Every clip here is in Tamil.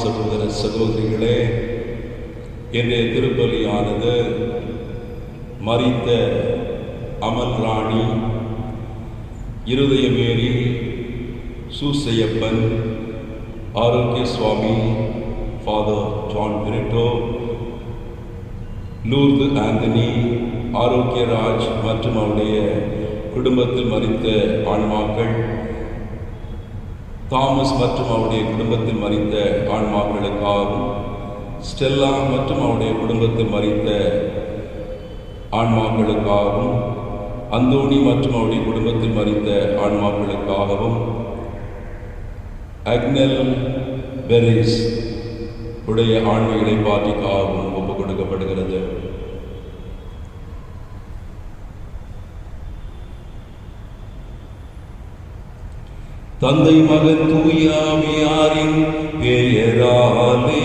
சகோதர சகோதரிகளே, இன்றைய திருப்பலியானது மரித்த அமல் ராணி, Irudayamary, Susaiappan, Arokkiya Swami father John Britto, Lourdu Anthony, Arokiaraj மற்றும் அவருடைய குடும்பத்தில் மரித்த ஆன்மாக்கள், தாமஸ் மற்றும் அவருடைய குடும்பத்தில் மரித்த ஆன்மாக்களுக்காகவும், ஸ்டெல்லா மற்றும் அவருடைய குடும்பத்தில் மரித்த ஆன்மாக்களுக்காகவும், அந்தோணி மற்றும் அவருடைய குடும்பத்தில் மரித்த ஆன்மாக்களுக்காகவும், அக்னல் பெரிஸ் உடைய ஆன்மீக இளைப்பாற்றிக்காகவும் ஒப்புக் கொடுக்கப்படுகிறது. தந்தை மகன் தூய ஆவியாரின் பெயராலே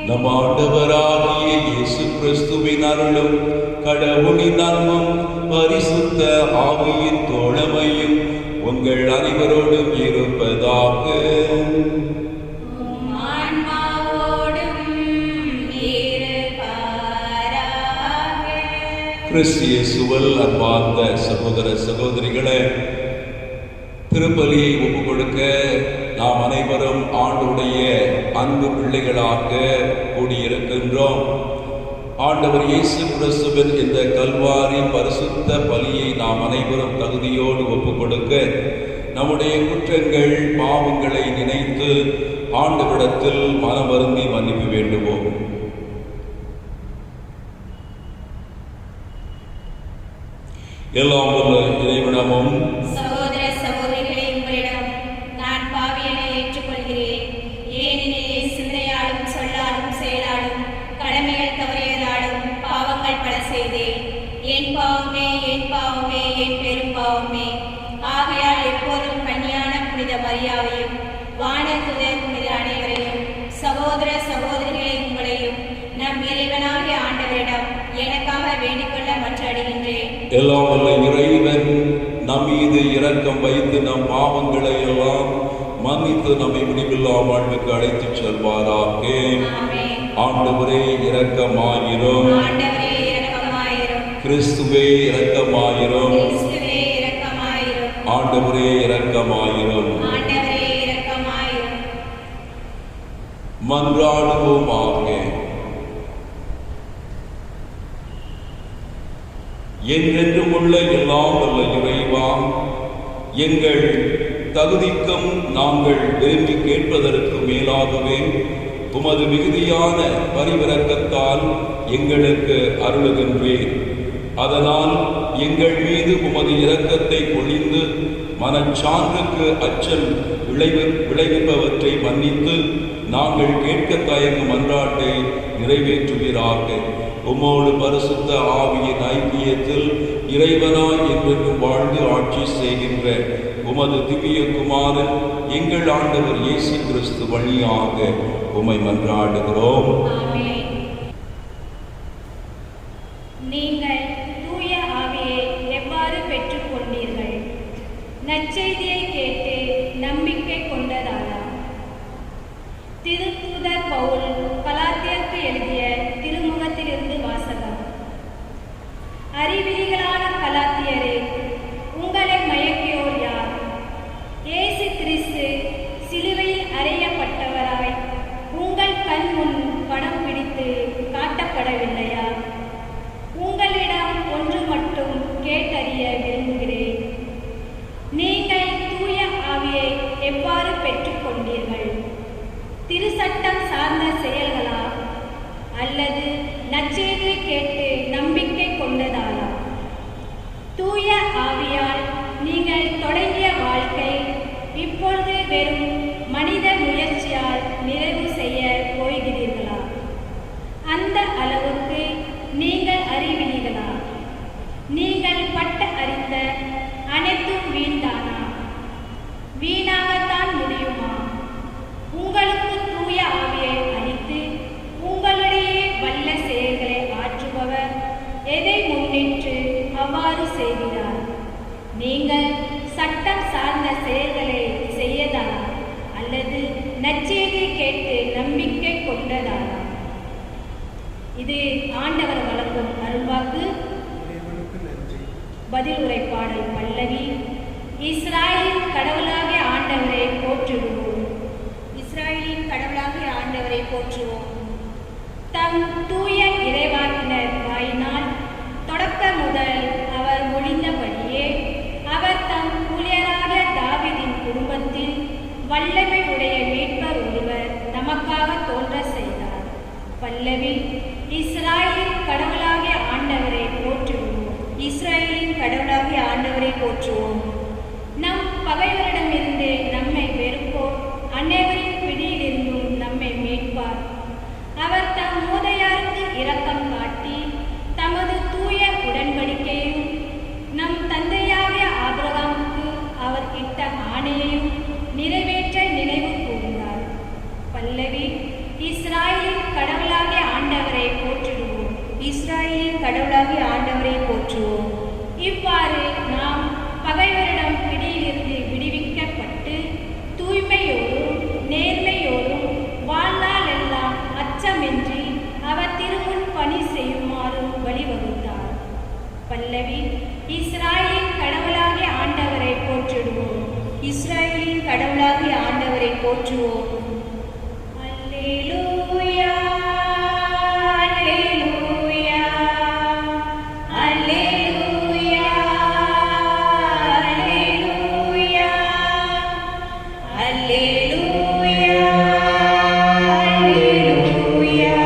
நம் ஆண்டவராகிய இயேசு கிறிஸ்துவின் அருளும் கடவுளின் அன்பும் பரிசுத்த ஆவியின் தோழமையும் உங்கள் அனைவரோடும் இருப்பதாக. கிறிஸ்து இயேசுவில் அன்பார்ந்த சகோதர சகோதரிகளே, திருப்பலியை ஒப்புக் கொடுக்க நாம் அனைவரும் ஆண்டுடைய அன்பு பிள்ளைகளாக கூடியிருக்கின்றோம். ஆண்டவர் இயேசு கிறிஸ்துவின் இந்த கல்வாரி பரிசுத்த பலியை நாம் அனைவரும் தகுதியோடு ஒப்புக் கொடுக்க நம்முடைய குற்றங்கள் பாவங்களை நினைத்து ஆண்டவரிடத்தில் மனமருந்தி மன்னிப்பு வேண்டுவோம். எல்லாம் வல்ல இறைவனிடமும் சகோதர சகோதரிகளே, உங்களிடம் நான் பாவியனை ஏற்றுக்கொள்கிறேன். ஏனெனில் சிந்தையாலும் சொல்லாலும் செயலாலும் கடமைகள் தவறியதாலும் பாவங்கள் பல செய்தேன். என் பாவமே, என் பாவமே, என் பெரும் பாவமே. ஆகையால் எப்போதும் கன்னியான புனித மரியாவையும் வானதுதர் புனித அனைவரையும், சகோதர சகோதரிகளை உங்களையும் நம் இறைவனாகிய ஆண்டவரிடம் எனக்காக வேண்டிக்கொள்ள மன்றாடுகின்றேன். எல்லாம் வல்ல இறைவன் நம் மீது இரக்கம் வைத்து நம் பாவங்களை எல்லாம் மன்னித்து நம்மை முடிவில்லா வாழ்வுக்கு அழைத்துச் செல்வாராக. ஆண்டவரே இரக்கமாயிரும். கிறிஸ்துவே இரக்கமாயிரும். ஆண்டவரே இரக்கமாயிரும். மன்றாடுவோமாக. என்றென்றும் உள்ள எல்லாம் வல்ல இறைவா, எங்கள் தகுதிக்கும் நாங்கள் விரும்பி கேட்பதற்கு மேலாகவே உமது மிகுதியான பரிவிரக்கத்தால் எங்களுக்கு அருளுகின்றேன். அதனால் எங்கள் மீது உமது இரக்கத்தை பொழிந்து மனச்சான்றுக்கு அச்சம் விளைவிப்பவற்றை மன்னித்து நாங்கள் கேட்க தயங்கும் மன்றாட்டை நிறைவேற்றுவீராக. உம்மோடு பரிசுத்த ஆவியின் ஐக்கியத்தில் இறைவனாய் என்றென்றும் வாழ்ந்து ஆட்சி செய்கின்ற உமது திவ்ய குமாரன் எங்கள் ஆண்டவர் இயேசு கிறிஸ்து வழியாக உம்மை மன்றாடுகிறோம். நீங்கள் தூய ஆவியை எவ்வாறு பெற்றுக் கொண்டீர்கள்? நற்செய்தியை கேட்டு நம்பிக்கை கொண்டதாலா? திருத்தூதர் பவுல் கலாத்தியருக்கு எழுதிய திருமுகத்திலிருந்து வாசகம். அறிவிலிகளான கலாத்தியரே, உங்களை மயக்கியோர் யார்? இயேசு கிறிஸ்து சிலுவையில் அறையப்பட்டவராய் உங்கள் கண் முன் படம் பிடித்து காட்டப்படவில்லையா? உங்களிடம் ஒன்று மட்டும் கேட்டறிய விரும்புகிறேன். நீங்கள் தூய ஆவியை எவ்வாறு பெற்றுக் கொண்டீர்கள்? திருச்சட்டம் சார்ந்த செயல்களா அல்லது நற்செய்தியை கேட்டு நம்பிக்கை கொண்டதாலா? தூய ஆவியால் நீங்கள் தொடங்கிய வாழ்க்கை இப்பொழுது வெறும் மனித முயற்சியால் நிறைவு செய்ய போகிறீர்களா? அந்த அளவுக்கு நீங்கள் அறிவீர்களா? நீங்கள் பட்ட அறிந்த அனைத்தும் வீண்தானா? வீணாகத்தான் முடியுமா? உங்களுக்கு தூய ஆவியை அளித்து உங்களுடைய வல்ல செயல்களை ஆற்றுபவர் எதை முன்னிட்டு அவ்வாறு செய்கிறார்? நீங்கள் இது ஆண்டவர் வழங்கும் அருள்வாக்கு. பதில் உரை பாடல் பல்லவி. இஸ்ராயலின் கடவுளாகிய ஆண்டவரை போற்றுவோம். இஸ்ராயலின் கடவுளாகிய ஆண்டவரை போற்றுவோம். தம் தூய இறைவாக்கினர் வாயினால் தொடக்க முதல் அவர் மொழிந்தபடியே அவர் தம் ஊழியராகிய தாவீதின் குடும்பத்தில் வல்லமை உடைய மீட்பர் ஒருவர் நமக்காக தோன்ற செய்தார். பல்லவி. இஸ்ராயலின் கடவுளாகிய ஆண்டவரை போற்றுவோம். இஸ்ராயலின் கடவுளாகிய ஆண்டவரை போற்றுவோம். நம் பகைவரிடமிருந்து நம்மை வெறுப்போர் அனைவரின் பிடியிலிருந்தும் நம்மை மீட்பார். அவர் தம் மூதையாருக்கு இரக்கம் காட்டி தமது தூய உடன்படிக்கையும் நம் தந்தையாகிய ஆபிரகாமுக்கு அவர் இட்ட ஆணையையும் நிறைவேற்ற நினைவு கூர்ந்தார். பல்லவி. இஸ்ராயலின் கடவுளாகிய ஆண்டவரை போற்றுவோம். இஸ்ராயலின் கடவுளாகிய ஆண்டவரை போற்றுவோம். இவ்வாறு நாம் பகைவரிடம் பிடியிலிருந்து விடுவிக்கப்பட்டு தூய்மையோடும் நேர்மையோடும் வாழ்நாளெல்லாம் அச்சமின்றி அவர் திருமுன் பணி செய்யுமாறு வழிவகுத்தார். பல்லவி. இஸ்ராயலின் கடவுளாகிய ஆண்டவரை போற்றிடுவோம். இஸ்ராயலின் கடவுளாகிய ஆண்டவரை போற்றுவோம். அல்லேலூயா, அல்லேலூயா, அல்லேலூயா, அல்லேலூயா, அல்லேலூயா, அல்லேலூயா,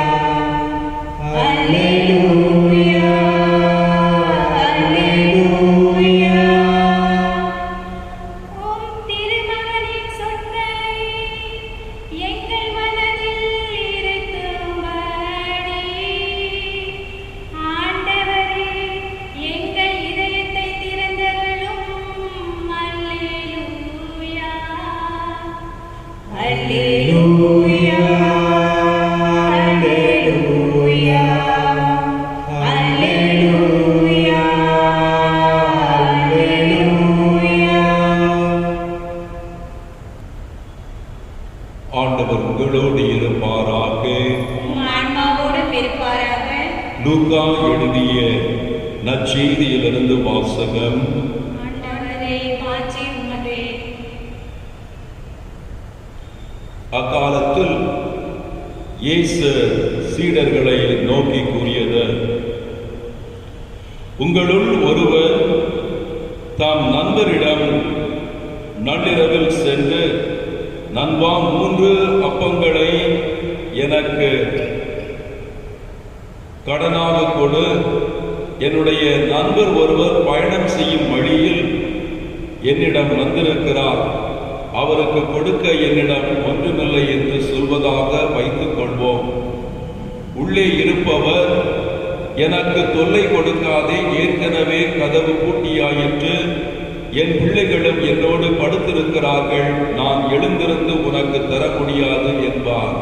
அல்லேலூயா, அல்லேலூயா. உம் திருமகனின் சொற்களை எங்கள் மனதில் இருத்தும்படி ஆண்டவரே எங்கள் இதயத்தை திறந்தருளும். அல்லேலூயா, அல்லேலூயா, அல்லேலூயா, அல்லேலூயா, அல்லேலூயா. ஆண்டவர் உங்களோடு இருப்பாராக. உம் ஆன்மாவோடும் இருப்பாராக. லூக்கா எழுதிய நற்செய்தியிலிருந்து வாசகம். ஆண்டவரே மாட்சி உமதே. அக்காலத்தில் இயேசு சீடர்களை நோக்கி கூறியது, உங்களுள் ஒருவர் தாம் நண்பரிடம் நள்ளிரவில் சென்று, நண்பா 3 அப்பங்களை எனக்கு கடனாக கொடு, என்னுடைய நண்பர் ஒருவர் பயணம் செய்யும் வழியில் என்னிடம் வந்திருக்கிறார், அவருக்கு கொடுக்க என்னிடம் ஒன்றுமில்லை என்று சொல்வதாக வைத்துக் கொள்வோம். உள்ளே இருப்பவர், எனக்கு தொல்லை கொடுக்காதே, ஏற்கனவே கதவு பூட்டியாயிற்று, என் பிள்ளைகளும் என்னோடு படுத்திருக்கிறார்கள், நான் எழுந்திருந்து உனக்கு தர முடியாது என்பார்.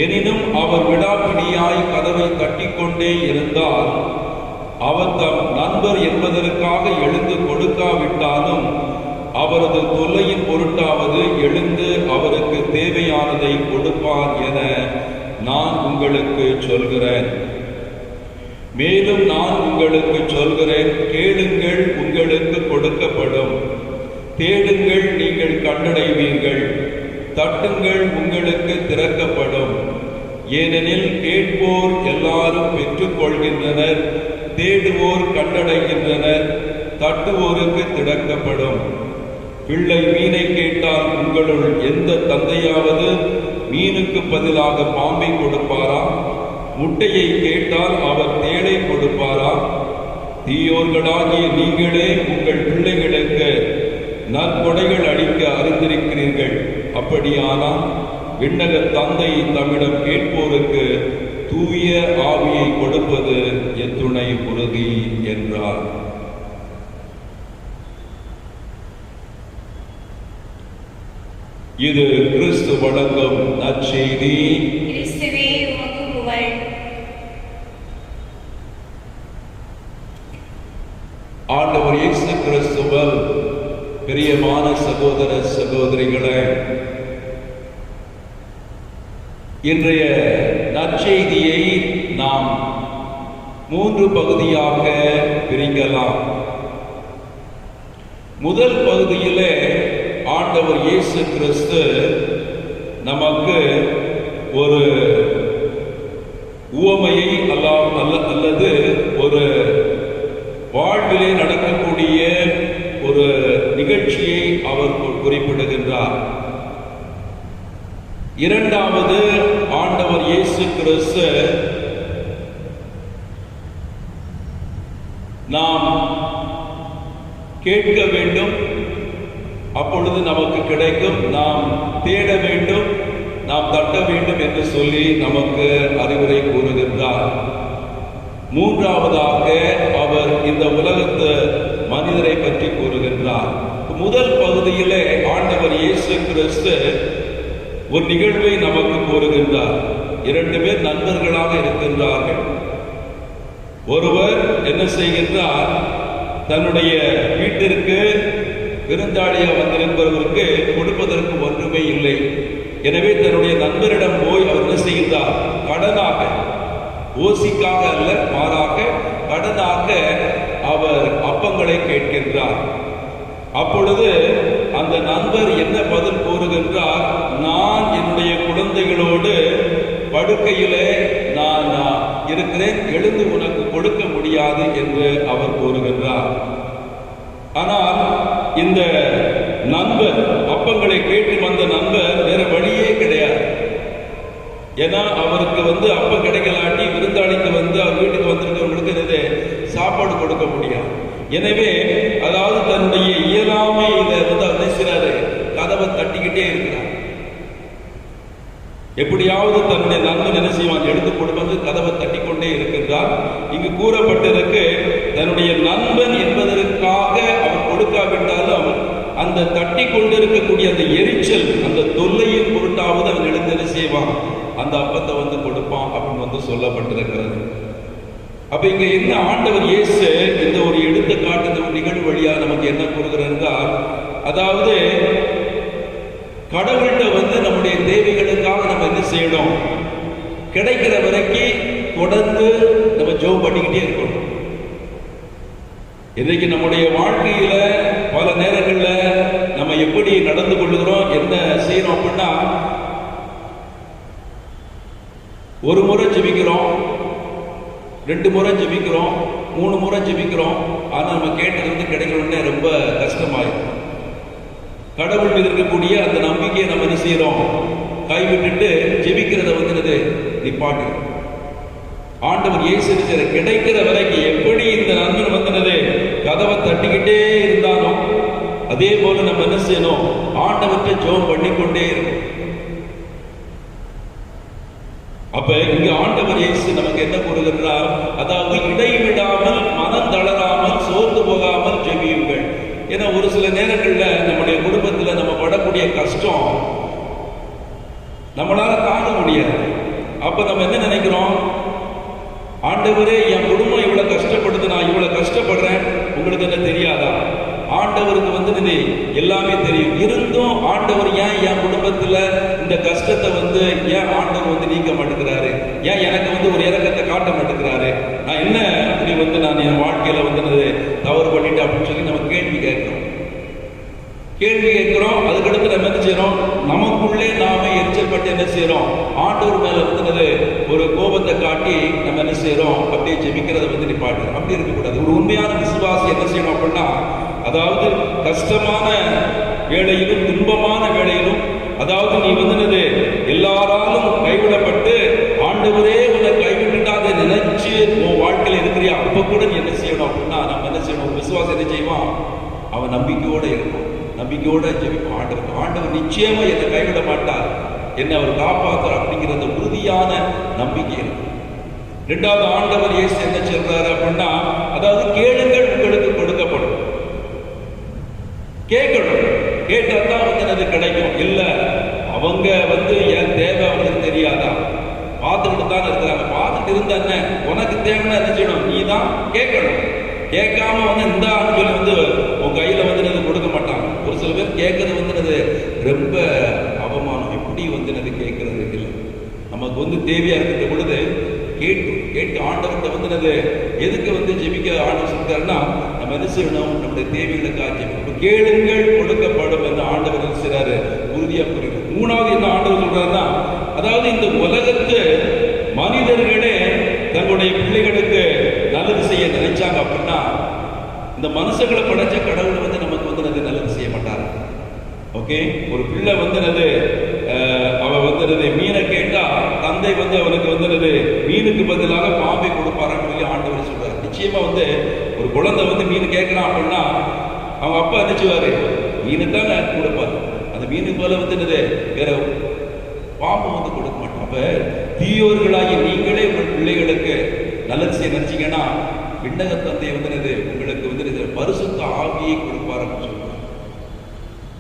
எனினும் அவர் விடாப்பிடியாய் கதவை தட்டிக்கொண்டே இருந்தால், அவர் தம் நண்பர் என்பதற்காக எழுந்து கொடுக்காவிட்டாலும் அவரது தொல்லையின் பொருட்டாவது எழுந்து அவருக்கு தேவையானதை கொடுப்பார் என நான் உங்களுக்கு சொல்கிறேன். மேலும் நான் உங்களுக்கு சொல்கிறேன், கேளுங்கள் உங்களுக்கு கொடுக்கப்படும், தேடுங்கள் நீங்கள் கண்டடைவீர்கள், தட்டுங்கள் உங்களுக்கு திறக்கப்படும். ஏனெனில் கேட்போர் எல்லாரும் பெற்றுக்கொள்கின்றனர், தேடுவோர் கண்டடைகின்றனர், தட்டுவோருக்கு திறக்கப்படும். பிள்ளை மீனை கேட்டால் உங்களுள் எந்த தந்தையாவது மீனுக்கு பதிலாக பாம்பை கொடுப்பாரா? முட்டையை கேட்டால் அவர் தேளை கொடுப்பாரா? தீயோர்களாகிய நீங்களே உங்கள் பிள்ளைகளுக்கு நற்கொடைகள் அளிக்க அறிந்திருக்கிறீர்கள். அப்படியானால் விண்ணக தந்தை தம்மிடம் கேட்போருக்கு தூய ஆவியை கொடுப்பது எத்துணை உறுதி என்றார். இது கிறிஸ்து வழங்கும் நற்செய்தி. கிறிஸ்துவே உமக்கு புகழ். ஆண்டவர் இயேசு கிறிஸ்துவில் பிரியமான சகோதர சகோதரிகளே, இன்றைய நற்செய்தியை நாம் 3 பகுதியாக பிரிக்கலாம். முதல் பகுதியிலே ஆண்டவர் இயேசு கிறிஸ்து நமக்கு ஒரு உவமையை அல்லது ஒரு வாழ்விலே நடக்கக்கூடிய ஒரு நிகழ்ச்சியை அவர் குறிப்பிடுகின்றார். இரண்டாவது, ஆண்டவர் இயேசு கிறிஸ்து நாம் கேட்க வேண்டும், அப்பொழுது நமக்கு கிடைக்கும், நாம் தேட வேண்டும், நாம் தட்ட வேண்டும் என்று சொல்லி நமக்கு அறிவுரை கூறுகின்றார். மூன்றாவதாக அவர் இந்த உலகத்து மனிதரை பற்றி கூறுகின்றார். முதல் பகுதியிலே ஆண்டவர் இயேசு கிறிஸ்து ஒரு நிகழ்வை நமக்கு கூறுகின்றார். 2 பேர் நண்பர்களாக இருக்கின்றார்கள். ஒருவர் என்ன செய்கின்றார், தன்னுடைய வீட்டிற்கு விருந்தாளியாக வந்திருப்பவருக்கு கொடுப்பதற்கு ஒன்றுமே இல்லை. எனவே தன்னுடைய நண்பரிடம் போய் அவர் என்ன செய்கின்றார், கடனாக, ஓசிக்காக அல்ல, மாறாக கடனாக அவர் அப்பங்களை கேட்கின்றார். அப்பொழுது அந்த நண்பர் என்ன பதில் கூறுகின்றார், நான் என்னுடைய குழந்தைகளோடு படுக்கையிலே நான் இருக்கிறேன், எழுந்து உனக்கு கொடுக்க முடியாது என்று அவர் கூறுகின்றார். ஆனால் இந்த நண்பர், அப்பங்களை கேட்டு வந்த நண்பர், வேற வழியே கிடையாது. ஏன்னா அவருக்கு அப்பம் கிடைக்கலாட்டி விருந்தாளிக்கு அவர் வீட்டுக்கு வந்திருக்கிறவங்களுக்கு சாப்பாடு கொடுக்க முடியாது. எனவே அதாவது தன்னுடைய இயலாமையில அவர் நினைக்கிறாரு, கதவை தட்டிக்கிட்டே இருக்கிறார். எப்படியாவது தன்னுடைய நண்பன் என்ன செய்வான், எடுத்து கொடுப்பது, கதவை தட்டி கொண்டே இருக்கின்றார். இங்கு கூறப்பட்டிருக்கு, தன்னுடைய நண்பன் என்பதற்காக அவர் கொடுக்காவிட்டாலும் அந்த தட்டி கொண்டிருக்கக்கூடிய அந்த எரிச்சல், அந்த தொல்லையின் பொருட்டாவது அவன் எழுந்து என்ன செய்வான், அந்த அப்பத்தை கொடுப்பான் அப்படின்னு சொல்லப்பட்டிருக்கிறது. அப்ப இங்க என்ன ஆண்டவர் இயேசு இந்த ஒரு எடுத்துக்காட்டு, இந்த ஒரு நிகழ்வு வழியா நமக்கு என்ன கூறுகிறார், அதாவது கடவுள்கிட்ட நம்முடைய தேவைகளுக்காக நம்ம என்ன செய்யணும், கிடைக்கிற வரைக்கும் தொடர்ந்து நம்ம ஜெபம் பண்ணிக்கிட்டே இருக்கணும். இன்றைக்கு நம்முடைய வாழ்க்கையில பல நேரங்கள்ல நம்ம எப்படி நடந்து கொள்ளுகிறோம், என்ன செய்யறோம் அப்படின்னா, ஒரு முறை ஜெபிக்கிறோம், 2 முறை ஜெபிக்கிறோம், 3 முறை ஜெபிக்கிறோம். ஆனா நம்ம கேட்டது கிடைக்கணும்னே ரொம்ப கஷ்டமாயிருக்கும். கடவுள் மீது இருக்கக்கூடிய அந்த நம்பிக்கையை நம்ம என்ன செய்யறோம், கைவிட்டுட்டு ஜெபிக்கிறத நிப்பாட்டு. ஆண்டவர் இயேசு கிடைக்கிற வரைக்கும் எப்படி இந்த நண்பன் கதவை தட்டிக்கிட்டே இருந்தாலும் அதே போல நம்ம என்ன செய்யணும், ஆண்டவர்கிட்ட ஜெபம் பண்ணிக்கொண்டே இருக்கும். அப்ப இங்க ஆண்டவர் இயேசு நமக்கு என்ன கூறுகிறார், அதாவது இடைவிடாமல், மனம் தளராமல், சோர்ந்து போகாமல் ஜெபியுங்கள். ஏன்னா ஒரு சில நேரங்கள்ல நம்முடைய குடும்பத்துல நம்ம படக்கூடிய கஷ்டம் நம்மளால தாங்க முடியாது. அப்ப நம்ம என்ன நினைக்கிறோம், ஆண்டவரே என் குடும்பம் இவ்வளவு கஷ்டப்படுது, நான் இவ்வளவு கஷ்டப்படுறேன், உங்களுக்கு என்ன தெரியாதா? ஆண்டவருக்கு எல்லாமே தெரியும். இருந்தும் ஆண்டவர் ஏன் என் குடும்பத்துல இந்த கஷ்டத்தை ஏன் ஆண்டவர் நீக்க மாட்டேங்கிறாரு, ஏன் எனக்கு ஒரு இறக்கத்தை காட்ட மாட்டேங்கிறாரு, நான் என்ன அப்படி நான் என் வாழ்க்கையில தவறு பண்ணிட்டேன் அப்படின்னு சொல்லி நம்ம கேள்வி கேட்கிறோம். அதுக்கடுத்து நம்ம என்ன செய்யறோம், நமக்குள்ளே நாம எரிச்சல் பட்டு என்ன செய்யறோம், ஆண்டவர் மேல ஒரு கோபத்தை காட்டி நம்ம என்ன செய்யறோம், அப்படியே ஜெபிக்கிறத நிப்பாட்டு. அப்படி இருக்கக்கூடாது. ஒரு உண்மையான விசுவாசி என்ன செய்யணும் அப்படின்னா, அதாவது கஷ்டமான வேளையிலும் துன்பமான வேளையிலும், அதாவது நீ எல்லாராலும் கைவிடப்பட்டு ஆண்டவரே உன்னை கைவிட்டுட்டா அதை நினைச்சு உன் வாழ்க்கையில இருக்கிறியா, அப்ப கூட நீ என்ன செய்யணும் அப்படின்னா, நம்ம என்ன செய்யணும், விசுவாசம் என்ன செய்வான், அவன் நம்பிக்கையோட இருக்கும், நம்பிக்கையோட ஜெபிப்பான். ஆண்டவர் நிச்சயமா என்னை கைவிட மாட்டார், என்னை அவர் காப்பாற்றார் அப்படிங்கிற அந்த உறுதியான நம்பிக்கை இருக்கும். 2வது ஆண்டவர் இயேசு என்ன சொல்றாரு அப்படின்னா, அதாவது கேளுங்கள் உங்களுக்கு கொடுக்கப்படும். கேட்கணும், கேட்டாதான் அது கிடைக்கும். இல்ல அவங்க என் தேவை அவங்களுக்கு தெரியாதா, பார்த்துக்கிட்டு தான் இருக்கிறாங்க, பார்த்துட்டு இருந்தா என்ன, உனக்கு தேவைன்னா என்ன செய்யணும், நீ தான் கேட்கணும். கேட்காம இந்தான்னு சொல்லி உன் கையில கொடுக்க மாட்டாங்க. ஒரு சில பேர் கேட்கறது ரொம்ப அவமானம், எப்படி கேட்கறது இல்லை. நமக்கு வந்து தேவையா இருக்கிற பொழுது கேட்டு ஆண்டவர்கிட்ட வந்து அது எதுக்கு வந்து ஜெபிக்க ஆண்டவர் சொல்றாருன்னா, நம்ம என்ன செய்யணும், நம்முடைய தேவைகளுக்காக ஜெபிக்கணும். கேளுங்கள் கொடுக்கப்படும் என்று ஆண்டவர் என்ன செய்றாரு, உறுதியா கூறுகிறார். மூணாவது என்ன ஆண்டவர் சொல்றாருன்னா, அதாவது இந்த உலகத்து மனிதர்களே தங்களுடைய பிள்ளைகளுக்கு நல்லது செய்ய நினைச்சாங்க அப்படின்னா, இந்த மனுஷங்களை படைச்ச கடவுள் வந்து நமக்கு வந்து அது நல்லது செய்ய மாட்டாரு. ஓகே, ஒரு பிள்ளை வந்து அது அவன் வந்து மீனை கேட்டா தந்தை வந்து அவனுக்கு வந்து மீனுக்கு பதிலாக பாம்பை கொடுப்பாரான்னு சொல்லி ஆண்டவர் சொல்றாரு. நிச்சயமா வந்து ஒரு குழந்தை வந்து மீன் கேட்கிறான் அப்படின்னா அவங்க அப்பா நினைச்சுவாரு மீனு தான் கொடுப்பாரு. அந்த மீனுக்கு போல வந்து வேற பாம்பு வந்து கொடுக்க மாட்டோம். அப்ப தீயோர்களாகி நீங்களே உங்கள் பிள்ளைகளுக்கு நல்லது செய்ய நினைச்சீங்கன்னா விண்ணக தந்தை வந்து உங்களுக்கு வந்து பரிசுத்த ஆவியை கொடுப்பாருன்னு சொல்றாரு.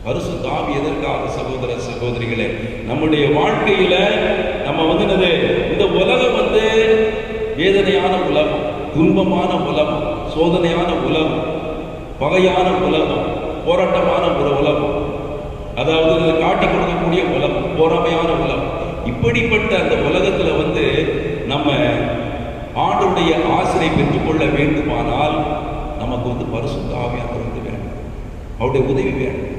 பரிசுத்த ஆவி எதற்காக சகோதர சகோதரிகளே, நம்முடைய வாழ்க்கையில நம்ம வந்து இந்த உலகம் வந்து வேதனையான உலகம், துன்பமான உலகம், சோதனையான உலகம், பகையான உலகம், போராட்டமான ஒரு உலகம், அதாவது காட்டி கொடுக்கக்கூடிய உலகம், பொறாமையான உலகம். இப்படிப்பட்ட அந்த உலகத்துல வந்து நம்ம ஆண்டவருடைய ஆசிரியை பெற்றுக்கொள்ள வேண்டுமானால் நமக்கு வந்து பரிசுத்த ஆவியானவர் வந்து வேணும், அவருடைய உதவி வேணும்.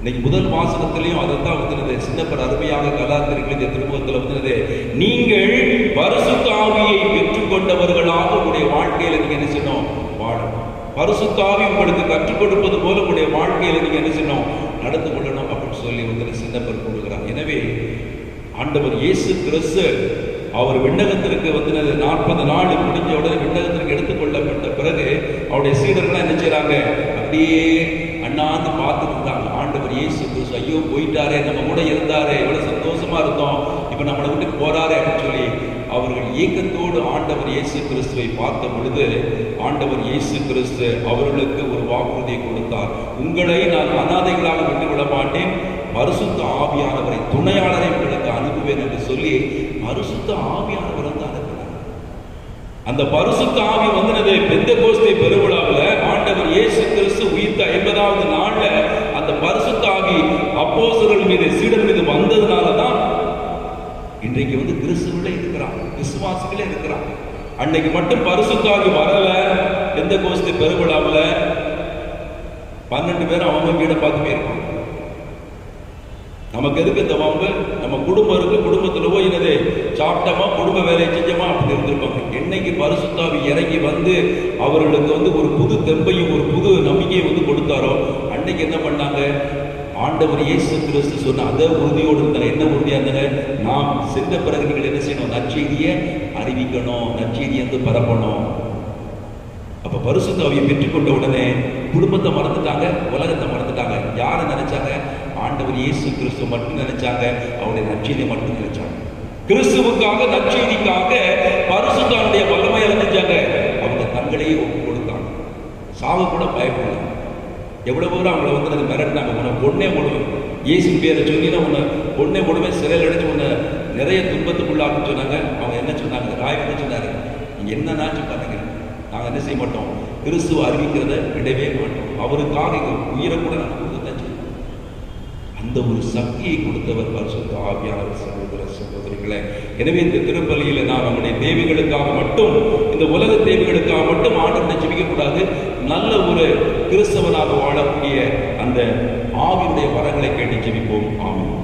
இன்னைக்கு முதல் வாசகத்திலையும் அதைத்தான் வந்து சின்னப்பர் அருமையாக கலாத்திரிகள் இந்த திருமுகத்தில் வந்து நீங்கள் பரிசுத்த ஆவியை பெற்றுக்கொண்டவர்களாக உங்களுடைய வாழ்க்கையில நீங்க என்ன செய்யணும், வாழணும். பரிசுத்த ஆவி உங்களுக்கு கற்றுக் கொடுப்பது போல உங்களுடைய வாழ்க்கையில நீங்க என்ன செய்யணும், நடந்து கொள்ளணும் அப்படின்னு சொல்லி வந்து சின்னப்பர் கூறுகிறார். எனவே ஆண்டவர் இயேசு கிறிஸ்து அவர் விண்ணகத்திற்கு வந்து 40 நாள் முடிஞ்ச உடனே விண்ணகத்திற்கு எடுத்துக்கொள்ளப்பட்ட பிறகு அவருடைய சீடர்கள்லாம் என்ன செய்யறாங்க, அப்படியே அண்ணாந்து பார்த்துட்டு இருந்தாங்க. ஆண்டவர் இயேசு கிறிஸ்து ஐயோ போயிட்டாரே, நம்ம கூட இருந்தாரே, எவ்வளவு சந்தோஷமா இருந்தோம், இப்ப நம்மளை விட்டு போறாரே அப்படின்னு சொல்லி அவர்கள் ஏக்கத்தோடு ஆண்டவர் இயேசு கிறிஸ்துவை பார்த்த பொழுது ஆண்டவர் இயேசு கிறிஸ்து அவர்களுக்கு ஒரு வாக்குறுதியை கொடுத்தார். உங்களை நான் அனாதைகளாக விட்டு விட மாட்டேன், பரிசுத்த ஆவியானவரை துணையாளரை உங்களுக்கு அனுப்புவேன் என்று சொல்லி பரிசுத்த ஆவியானவர் வந்து அனுப்பினார். அந்த பரிசுத்த ஆவி வந்து பெந்தெகோஸ்தே பெருவிழாவில் ஆண்டவர் இயேசு கிறிஸ்து உயிர்த்த 50வது நாள்ல அந்த பரிசுத்த ஆவி அப்போஸ்தலர்கள் மீது சீடர் மீது வந்ததுனாலதான் இன்றைக்கு வந்து கிறிஸ்துவிலே இருக்கிறான், விசுவாசிகளே இருக்கிறான். அன்னைக்கு மட்டும் பரிசுத்த ஆவி வரல. பெந்தெகோஸ்தே பெருவிழாவில் 12 பேர் அவங்க வீடை பார்த்து போயிருப்பாங்க. நமக்கு எதுக்கு இந்த வம்பு, நம்ம குடும்பம் இருக்கு, குடும்பத்தில் போய் என்னது சாப்பிட்டோமா குடும்ப வேலையை செஞ்சோமா அப்படி இருந்திருப்பாங்க. என்னைக்கு பரிசுத்த ஆவி இறங்கி வந்து அவர்களுக்கு வந்து ஒரு புது தெம்பையும் ஒரு புது நம்பிக்கையை வந்து கொடுத்தாரோ அன்னைக்கு என்ன பண்ணாங்க, ஆண்டவர் இயேசு கிறிஸ்து சொன்ன அதே உறுதியோடு இருந்தாங்க. என்ன உறுதியா இருந்தாங்க, நாம் சென்ற பிறகு நீங்கள் என்ன செய்யணும், நற்செய்தியை அறிவிக்கணும், நற்செய்தியை வந்து பரப்பணும். அப்ப பரிசுத்த ஆவியை பெற்றுக்கொண்ட உடனே குடும்பத்தை மறந்துட்டாங்க, உலகத்தை மறந்துட்டாங்க. யாரை நினைச்சாங்க, ஆண்டவர் இயேசு கிறிஸ்துவ மட்டும் நினைச்சாங்க, அவருடைய நற்செய்தியை மட்டும் நினைச்சாங்க. கிறிஸ்துவுக்காக நற்செய்திக்காக பரிசுத்தனுடைய வல்லமையை நினைச்சாங்க. அவங்க தங்களையே ஒப்பு கொடுத்தாங்க, சாவு கூட பயப்படல. எவ்வளவு பேர் அவங்களை வந்து மிரட்டினாங்க, உன்னை பொண்ணே போடுவேன், இயேசு பேரை சொல்லினா உன்னை பொண்ணே போடுவேன், சிறையில் அடைச்சு உன்னை நிறைய துன்பத்துக்குள்ளாக்குன்னு சொன்னாங்க. அவங்க என்ன சொன்னாங்க, ராய் என்ன சொன்னாரு, நீங்க என்னன்னாச்சும் பண்ணுங்க, நாங்கள் என்ன செய்ய மாட்டோம், கிறிஸ்துவ அறிவிக்கிறத விடவே மாட்டோம், அவருக்காக உயிரை கூட நாங்கள் கொடுத்துதான் செய்வோம். அந்த ஒரு சக்தியை கொடுத்தவர் பரிசுத்த ஆவியானவர். சகோதர சகோதரிகளே, எனவே இந்த திருப்பலியில நான் நம்முடைய தேவைகளுக்காக மட்டும், இந்த உலக தேவைகளுக்காக மட்டும் ஆண்டவரை ஜெபிக்க கூடாது. நல்ல ஒரு கிறிஸ்தவனாக வாழக்கூடிய அந்த ஆவியுடைய வரங்களை கேட்டு ஜெபிப்போம். ஆமென்.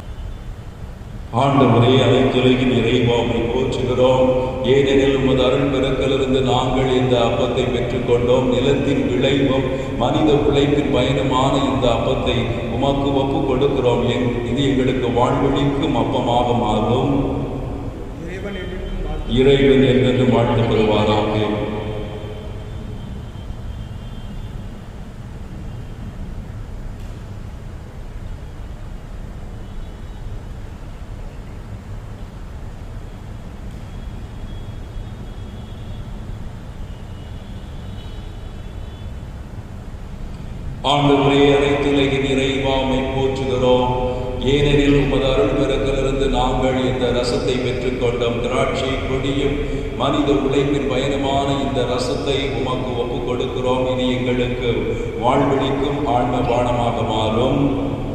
ஆண்டவரே, அனைத்துலகின் இறைவாவை போற்றுகிறோம். ஏனெனில் உமது அருள் பெருக்கிலிருந்து நாங்கள் இந்த அப்பத்தை பெற்றுக்கொண்டோம். நிலத்தின் விளைவும் மனித உழைப்பின் பயனுமான இந்த அப்பத்தை உமக்கு ஒப்பு கொடுக்கிறோம். இது எங்களுக்கு வாழ்வழிக்கும் அப்பமாக மாறும். இறைவன் என்றென்று வாழ்த்துப்படுவாராக. ஆண்டவரே, அனைத்துலகின் இறைவாமை போற்றுகிறோம். ஏனெனில் உமது அருள் பெருக்கிலிருந்து நாங்கள் இந்த ரசத்தை பெற்றுக்கொண்டோம். திராட்சை கொடியும் மனித உழைப்பின் பயணமான இந்த ரசத்தை உமக்கு ஒப்பு கொடுக்கிறோம். இது எங்களுக்கு வாழ்வழிக்கும் ஆன்ம பானமாக மாறும்.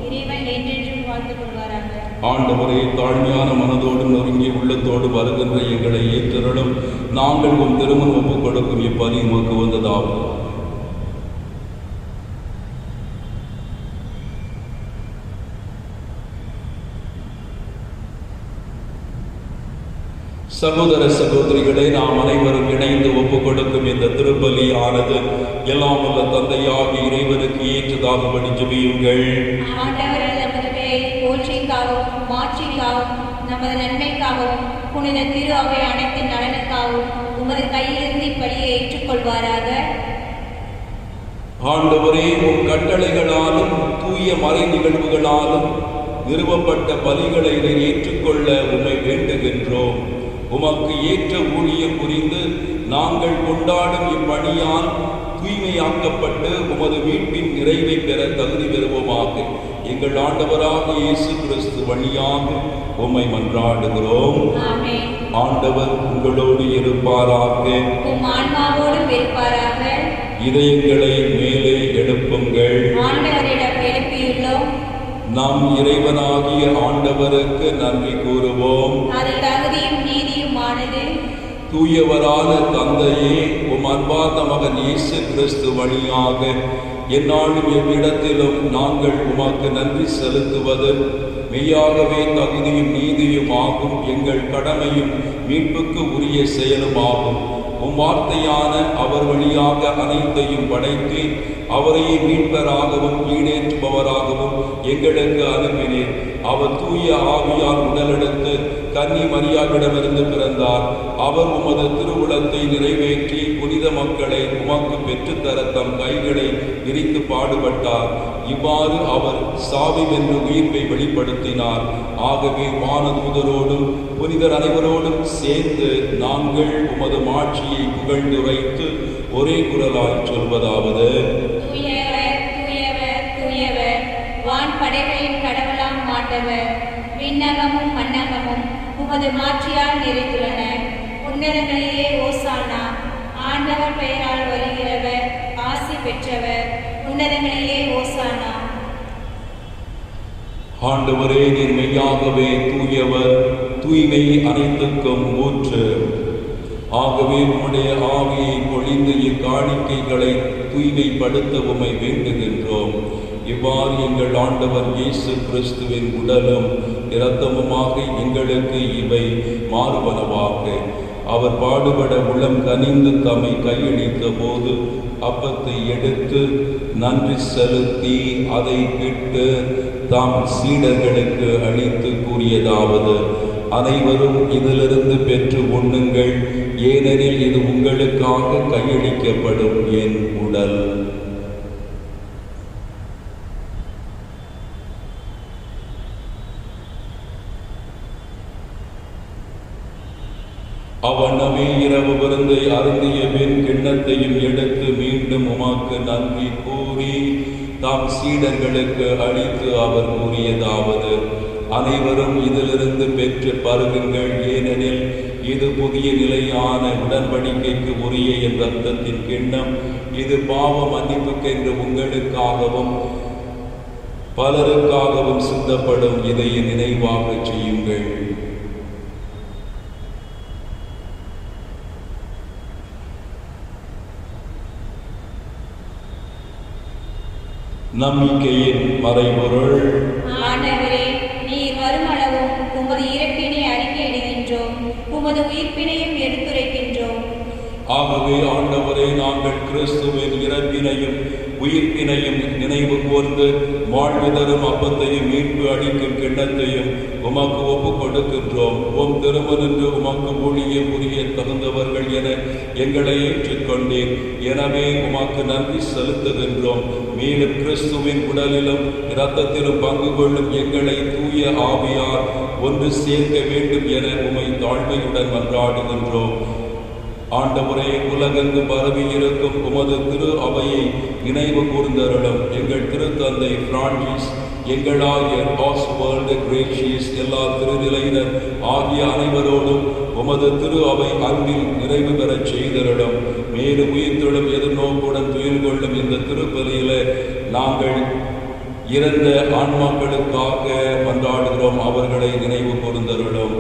இறைவன் என்றென்றும் வாழ்த்துக் கொள்வாராக. ஆண்டவரே, தாழ்மையான மனதோடு நொறுங்கிய உள்ளத்தோடு வருகின்ற எங்களை ஏற்றருளும். நாங்கள் உம் திருமணம் ஒப்புக் கொடுக்கும் இப்பலி உமக்கு வந்ததாகும். சகோதர சகோதரிகளே, நாம் அனைவரும் இணைந்து ஒப்புக் கொடுக்கும் இந்த திருப்பலியானது எல்லாம் வல்ல தந்தையாகிய இறைவனுக்கு ஏற்றதாகும்படி ஜெபியுங்கள். போற்றிக்காகவும் மாற்றிக்காகவும் நமது நன்மைக்காகவும் புனித திரு அவை அனைத்து நலனுக்காகவும் உமது கையிலிருந்து இப்பலியை ஏற்றுக்கொள்வாராக. ஆண்டவரே, உம் கட்டளைகளாலும் தூய மறை நிகழ்வுகளாலும் நிறுவப்பட்ட பலிகளை நீர் ஏற்றுக்கொள்ள உம்மை வேண்டுகின்றோம். உமக்கு ஏற்ற ஊழியம் புரிந்து நாங்கள் கொண்டாடும் இப்பணியால் தூய்மையாக்கப்பட்டு உமது மீட்பின் நிறைவை பெற தகுதி பெறுவோமாக. எங்கள் ஆண்டவராக இயேசு கிறிஸ்து வழியாக உம்மை மன்றாடுகிறோம். ஆண்டவர் உங்களோடு இருப்பாராக. இதயங்களை மேலே எழுப்புங்கள். நம் இறைவனாகிய ஆண்டவருக்கு நன்றி கூறுவோம். தூயவரான தந்தையே, உம் அன்பார்ந்த மகன் இயேசு கிறிஸ்து வழியாக எந்நாளும் எவ்விடத்திலும் நாங்கள் உமக்கு நன்றி செலுத்துவது மெய்யாகவே தகுதியும் நீதியும் ஆகும். எங்கள் கடமையும் மீட்புக்கு உரிய செயலுமாகும். உம் வார்த்தையான அவர் வழியாக அனைத்தையும் படைத்து அவரையே மீட்பராகவும் ஈடேற்றுபவராகவும் எங்களுக்கு அனுப்பினேன். அவர் தூய ஆவியால் உடலெடுத்து கன்னி மரியாவிடமிருந்து பிறந்தார். அவர் உமது திருவுளத்தை நிறைவேற்றி புனித மக்களை உமக்கு பெற்றுத்தர தம் கைகளை விரித்து பாடுபட்டார். இவ்வாறு அவர் சாவி வென்று உயிர்ப்பை வெளிப்படுத்தினார். ஆகவே வானதூதரோடும் புனிதர் அனைவரோடும் சேர்ந்து நாங்கள் உமது மாட்சியை புகழ்ந்துரைத்து ஒரே குரலாய் சொல்வதாவது: படைகளின் கடவுளாம் ஆண்டவர், விண்ணகமும் மன்னகமும் உமது மாட்சியால் நிறைந்துள்ளன. உன்னதங்களிலே ஓசானா. ஆண்டவர் பெயரால் வருகிறவர் ஆசி பெற்றவர். உன்னதங்களிலே ஓசானா. ஆண்டவரே, நீர் மெய்யாகவே தூயவர், தூய்மை அனைத்துக்கும் ஊற்று. ஆகவே உம்முடைய ஆவியை பொழிந்து இக்காணிக்கைகளை தூய்மைப்படுத்த உம்மை வேண்டுகின்றோம். இவ்வாறு எங்கள் ஆண்டவர் இயேசு கிறிஸ்துவின் உடலும் இரத்தமுமாக எங்களுக்கு இவை மாறுபனவாக. அவர் பாடுபட உளம் கனிந்து தம்மை கையளித்த போது அப்பத்தை எடுத்து நன்றி செலுத்தி அதை பிட்டு தாம் சீடர்களுக்கு அளித்து கூறியதாவது: அனைவரும் இதிலிருந்து பெற்று உண்ணுங்கள், ஏனெனில் இது உங்களுக்காக கையளிக்கப்படும் என் உடல். அவனமே இரவு விருந்தை அருந்திய பின் கிண்ணத்தையும் எடுத்து மீண்டும் உமக்கு நன்றி கூறி தாம் சீடர்களுக்கு அளித்து அவர் கூறியதாவது: அனைவரும் இதிலிருந்து பெற்று பருகுங்கள், ஏனெனில் இது புதிய நிலையான உடன்படிக்கைக்கு உரிய என் இரத்தத்தின் கிண்ணம். இது பாவ மன்னிப்புக்கென்று உங்களுக்காகவும் பலருக்காகவும் சிந்தப்படும். இதை நினைவாக செய்யுங்கள். நம்பிக்கையின் மறைபொருள்: ஆண்டவரே, நீர் வருமளவும் உமது இறப்பினை அறிக்கையிடுகின்றோம், உமது உயிர்ப்பினையும் எடுத்துரைக்கின்றோம். ஆகவே ஆண்டவரே, நாங்கள் கிறிஸ்துவின் இறப்பினையும் உயிர்ப்பினையும் நினைவு கூர்ந்து வாழ்வு தரும் அப்பத்தையும் மீட்பு அளிக்கும் கிண்ணத்தையும் உமக்கு ஒப்புக் கொடுக்கின்றோம். உம் திருமணன்று உமக்கு ஊழியம் புரிய தகுந்தவர்கள் என எங்களை ஏற்றுக்கொண்டேன். எனவே உமக்கு நன்றி செலுத்துகின்றோம். மேலும் கிறிஸ்துவின் உடலிலும் இரத்தத்திலும் பங்கு கொள்ளும் எங்களை தூய ஆவியார் ஒன்று சேர்க்க வேண்டும் என உம்மை தாழ்மையுடன் மன்றாடுகின்றோம். ஆண்டவரே, உலகெங்கு பரவி இருக்கும் உமது திரு அவையை நினைவு கூர்ந்தருளும். எங்கள் திருத்தந்தை பிரான்சிஸ், எங்களாகிய ஆஸ்வால்டு கிரேஷியஸ், எல்லா திருநிலையினர் ஆகிய அனைவரோடும் உமது திரு அவை அன்பில் நிறைவு பெறச் செய்தருளும். மேலும் உயிர்த்தெழும் எதிர்நோக்குடன் துயில் கொள்ளும் இந்த திருப்பலியில நாங்கள் இறந்த ஆன்மாக்களுக்காக மன்றாடுகிறோம், அவர்களை நினைவு கூர்ந்தருளும்.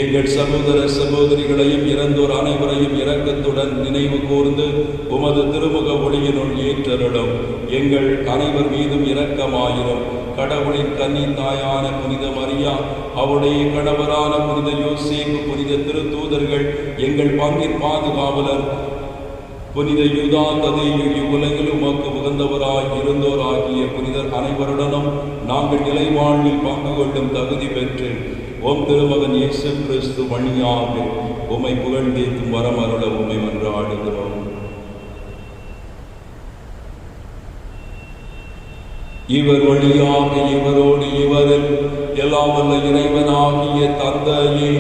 எங்கள் சகோதர சகோதரிகளையும் இறந்தோர் அனைவரையும் இரக்கத்துடன் நினைவு கூர்ந்து உமது திருமுக ஒளியினுள் ஏற்றருளும். எங்கள் அனைவர் மீதும் இரக்கமாயிரும். கடவுளின் கன்னி தாயான புனித மரியா, அவருடைய கணவரான புனித யோசேப்பு, புனித திருத்தூதர்கள், எங்கள் பங்கின் பாதுகாவலர் புனித யூதா ததேயு, இவ்வுலகில் உமக்கு உகந்தவராய் இருந்தோர் ஆகிய புனிதர் அனைவருடனும் நாங்கள் நிலைவாழ்வில் பங்கு கொள்ளும் தகுதி பெற்று ஓம் திருமகன் இயேசு கிறிஸ்து வழியாக உம்மை புகழ்ந்தேத்தும் வரம் அருள உம்மை மன்றாடுகிறோம். இவர் வழியாக இவரோடு இவரில் எல்லாம் வல்ல இறைவனாகிய தந்தையே,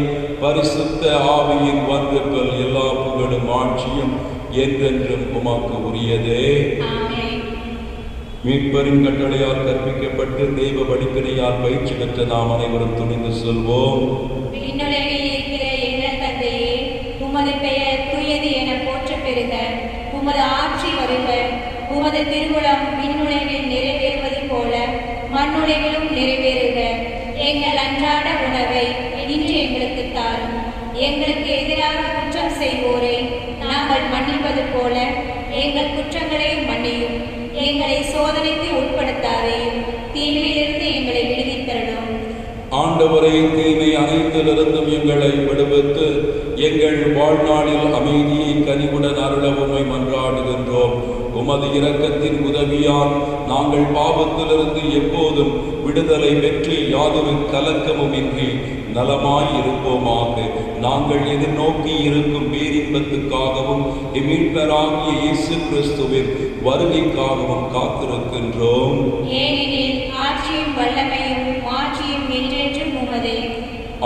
பரிசுத்த ஆவியின் ஒன்றுக்குள் எல்லா புகழும் ஆட்சியும் என்றென்றும் உமக்கு உரியதே. மீட்பரின் கட்டளையால் கற்பிக்கப்பட்டு தெய்வ படிப்பினையால் பயிற்சி பெற்ற நாம் அனைவரும் துணிந்து சொல்வோம். விண்ணுலகில் இருக்கிற எங்கள் தந்தையே, உமது பெயர் தூயது என போற்ற பெறுக. உமது ஆட்சி வருக. உமது திருவுளம் விண்ணுலகில் நிறைவேறுவது போல மண்ணுலகிலும் நிறைவேறுக. எங்கள் அன்றாட உணவை இன்று எங்களுக்கு தாரும். எங்களுக்கு எதிராக குற்றம் செய்வோரை நாங்கள் மன்னிப்பது போல எங்கள் குற்றங்களை மன்னியும். எங்களை சோதனைக்கு உட்படுத்தாதையும், தீமையிலிருந்து எங்களை விடுவித்தரணும். ஆண்டவரே, தீமை அனைத்திலிருந்தும் எங்களை விடுவித்து எங்கள் வாழ்நாளில் அமைதியை கனிவுடன் அருள உம்மை மன்றாடுகின்றோம். உமது இரக்கத்தின் உதவியால் நாங்கள் பாவத்திலிருந்து எப்போதும் விடுதலை பெற்று யாதொரு கலக்கமும் இன்றி நலமாய் இருப்போமாக. நாங்கள் எதிர்நோக்கி இருக்கும் பேரின்பத்துக்காகவும் மீட்பராகிய இயேசு கிறிஸ்துவின் வருகைக்காகவும் காத்திருக்கின்றோம். ஏனெனில் ஆட்சியும் வல்லமையும் மாட்சியும் என்றென்றும் உமதே.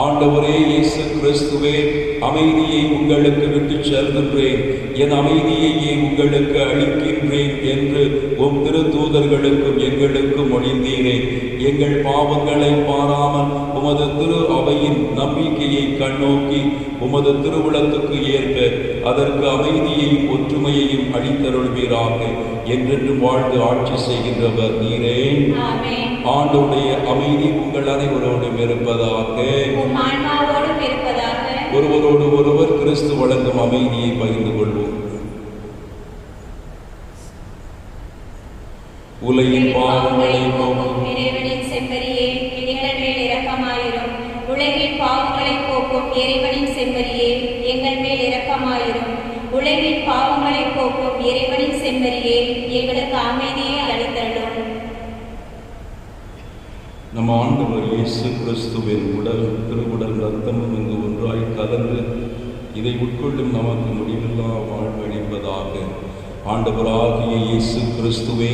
ஆண்டவரே இயேசு கிறிஸ்துவே, அமைதியை உங்களுக்கு விட்டு செல்கின்றேன், என் அமைதியையே உங்களுக்கு அளிக்கின்றேன் என்று உம் திருத்தூதர்களுக்கும் எங்களுக்கும் மொழிந்தீரே. எங்கள் பாவங்களை பாராமல் உமது திரு அவையின் நம்பிக்கையை கண்ணோக்கி உமது திருவுளத்துக்கு ஏற்ப அதற்கு அமைதியையும் ஒற்றுமையையும் அளித்தருள்வீராக. என்றென்றும் வாழ்ந்து ஆட்சி செய்கின்றவர் நீரே. ஆண்டவருடைய அமைதி உங்கள் அனைவரோடும் இருப்பதாக. ஒருவரோடு ஒருவர் கிறிஸ்து வழங்கும் அமைதியை பகிர்ந்து கொள்வோம். உலகின் பாவங்களை போக்கும் இறைவனின் செம்மறியே, எங்கள் மேல் இரக்கமாயிரும். உலகின் பாவங்களை போக்கும் இறைவனின் செம்மறியே, எங்கள் மேல் இரக்கமாயிரும். உலகின் பாவங்களை போக்கும் இறைவனின் செம்மறியே, எங்களுக்கு அமைதியை அளித்தருளும். நம் ஆண்டவர் இயேசு கிறிஸ்துவின் உடல் திருவுடல் ரத்தமும் இங்கு ஒன்றாய் கலந்து இதை உட்கொள்ளும் நமக்கு முடிவில்லா வாழ்வழிப்பதாக. ஆண்டவராகிய இயேசு கிறிஸ்துவே,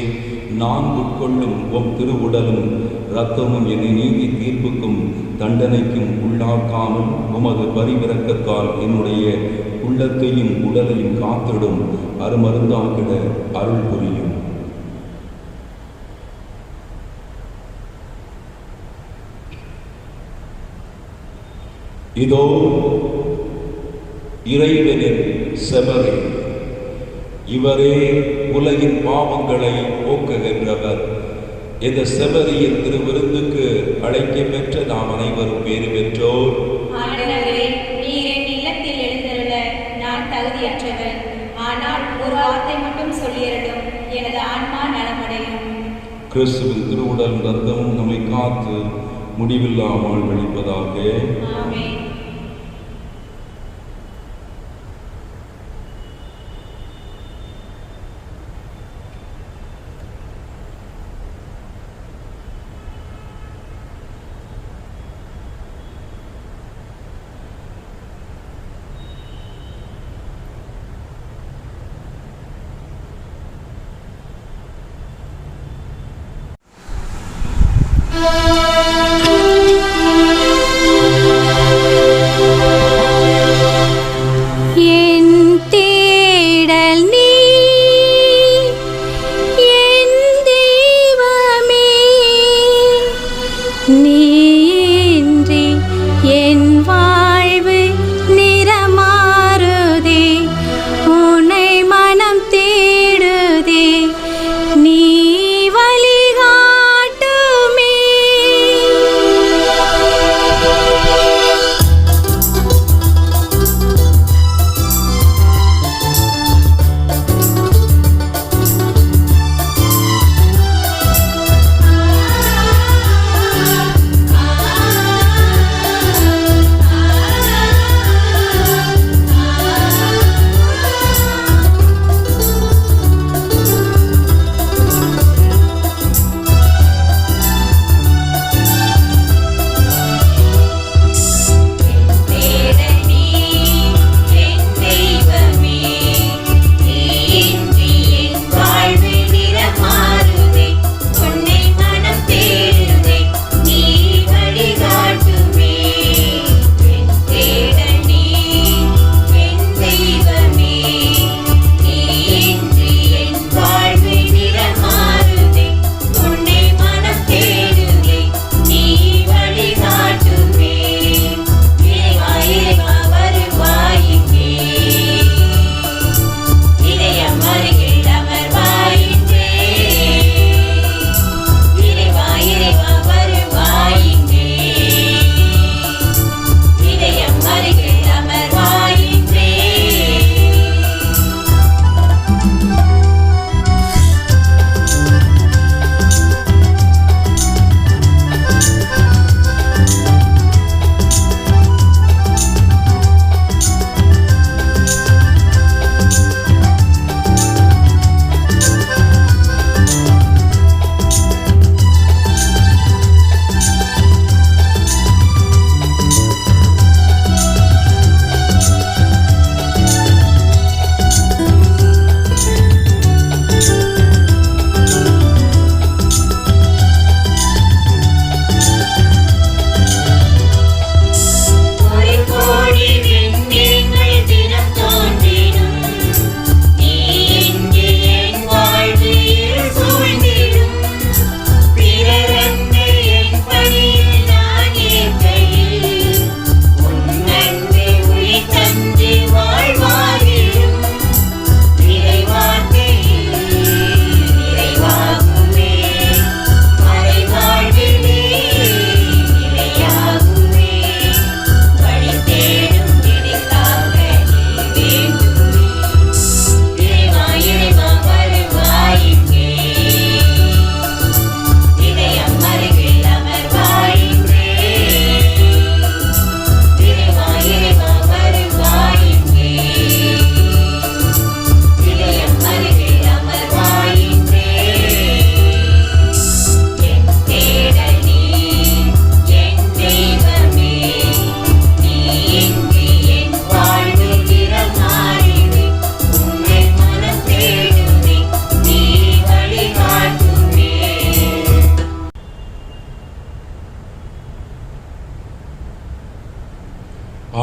நான் உட்கொள்ளும் உம் திருவுடலும் இரத்தமும் என்னை நீதி தீர்ப்புக்கும் தண்டனைக்கும் உள்ளாக்காமல் உமது பரிவிரக்கத்தால் என்னுடைய உள்ளத்தையும் உடலையும் காத்திடும் அருமருந்தாக்கிட அருள் புரியும். இதோ இறைவனின் செமறே, இவரே உலகின் பாவங்களை போக்குகின்றவர். இந்த செமறியின் திருவிருந்துக்கு அழைக்க பெற்ற நாம் அனைவரும் பேறு பெற்றோர். நீர் என் இல்லத்தில் எழுந்தருள நான் தகுதியற்றவர். ஆனால் ஒரு வார்த்தை மட்டும் சொல்லியருளும், எனது ஆன்மா நலமடையும். கிறிஸ்துவின் திருவுடல் ரத்தம் நம்மை காத்து முடிவில்லாமல் வெளிப்பதாக. ஆமென்.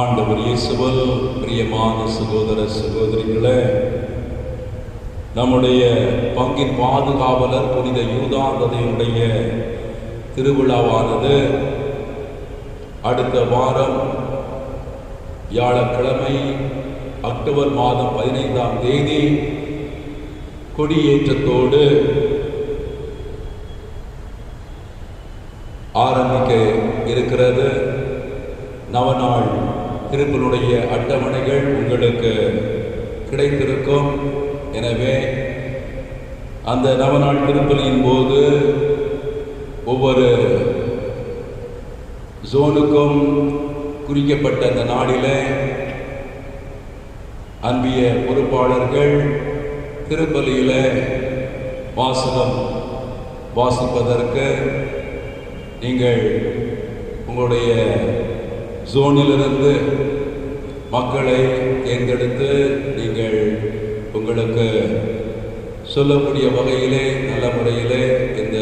ஆண்டவர் இயேசுவில் பிரியமான சகோதர சகோதரிகளே, நம்முடைய பங்கின் பாதுகாவலர் புனித யூதாந்ததையுடைய திருவிழாவானது அடுத்த வாரம் வியாழக்கிழமை அக்டோபர் மாதம் 15ஆம் தேதி கொடியேற்றத்தோடு ஆரம்பிக்க இருக்கிறது. நவநாள் திருப்பலியுடைய அட்டவணைகள் உங்களுக்கு கிடைத்திருக்கும். எனவே அந்த நவநாள் திருப்பலியின் போது ஒவ்வொரு ஜோனுக்கும் குறிக்கப்பட்ட அந்த நாளிலே அன்பிய பொறுப்பாளர்கள் திருப்பலியில வாசகம் வாசிப்பதற்கு நீங்கள் உங்களுடைய ஜோனிலிருந்து மக்களை தேர்ந்தெடுத்து நீங்கள் உங்களுக்கு சொல்லக்கூடிய வகையிலே நல்ல முறையிலே இந்த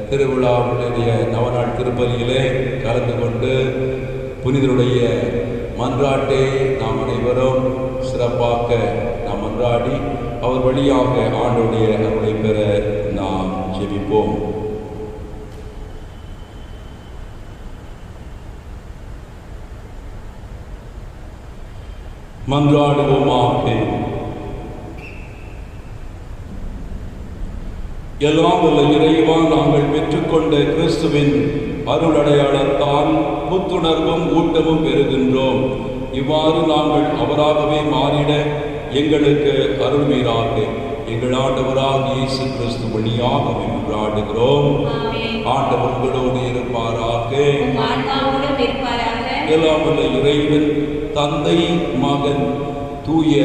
திருவிழாவுடைய நவநாள் திருப்பலியிலே கலந்து கொண்டு புனிதருடைய மன்றாட்டை நாம் அனைவரும் சிறப்பாக நாம் மன்றாடி அவர் வழியாக ஆண்டவருடைய அருளை பெற நாம் ஜெபிப்போம். மன்றாடுவோமாக. எல்லாம் உள்ள இறைவா, நாங்கள் பெற்றுக்கொண்ட கிறிஸ்துவின் அருள் அடையாளத்தால் புத்துணர்வும் ஊட்டமும் பெறுகின்றோம். இவ்வாறு நாங்கள் அவராகவே மாறிட எங்களுக்கு அருள்மீராக எங்கள் ஆண்டவராக இயேசு கிறிஸ்து வழியாக மன்றாடுகிறோம். ஆண்டவர் உங்களோடு இருப்பாராக. எல்லாம் உள்ள இறைவன் தந்தை, மகன், தூய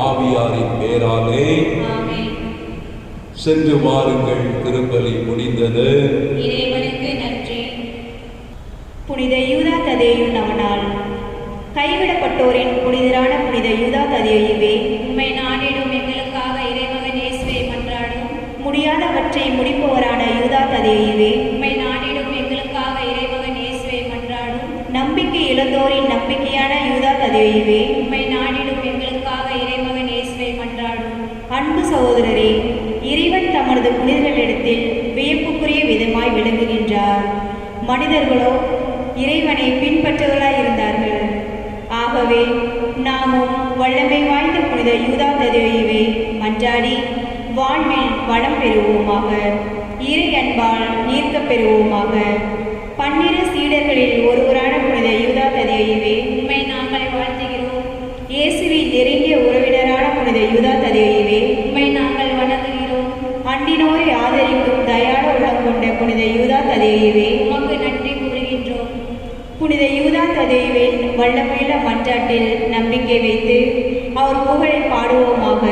ஆவியாரின் பேராலே சென்று வாருங்கள். திருப்பலி முடிந்தது. இறைவனுக்கு நன்றி. புனித யூதா ததேயு நவநாள். கைவிடப்பட்டோரின் புனிதரான புனித யூதா ததேயுவே, உம்மை நாடிடும் எங்களுக்காக இறைமகன் இயேசுவை மன்றாடும். முடியாதவற்றை முடிப்பவரான யூதா ததேயுவே, உம்மை நாடிடும் எங்களுக்காக இறைமகன் இயேசுவை மன்றாடும். நம்பிக்கை இழந்தோரின் நம்பிக்கையான யூதா ததேயுவே, உம்மை நாடிடும் எங்களுக்காக இறைமகன் இயேசுவை மன்றாடும். அன்பு சகோதரரே, இறைவன் தமது புனிதர்களிடத்தில் வியப்புக்குரிய விதமாய் விளங்குகின்றார். மனிதர்களோ இறைவனை பின்பற்றுவர்களாய் இருந்தார்கள். ஆகவே நாமும் வல்லமை வாய்ந்த புனித யூதா ததேயுவை மன்றாடி வாழ்வில் வளம் பெறுவோமாக, இறை அன்பால் ஈர்க்கப் பெறுவோமாக. 12 சீடர்களில் ஒருவரான புனித யூதா ததேயுவே, உம்மை நாங்கள் வாழ்த்துகிறோம். இயேசுவின் நெருங்கிய உறவினரான புனித யூதா ததேயுவே, உம்மை நாங்கள் வணங்குகிறோம். அண்டினோரை ஆதரிக்கும் தயாள உள்ளம் கொண்ட புனித யூதா ததேயுவே, உமக்கு நன்றி கூறுகின்றோம். புனித யூதா ததேயுவின் வல்லமையுள்ள மன்றாட்டில் நம்பிக்கை வைத்து அவர் புகழை பாடுவோமாக.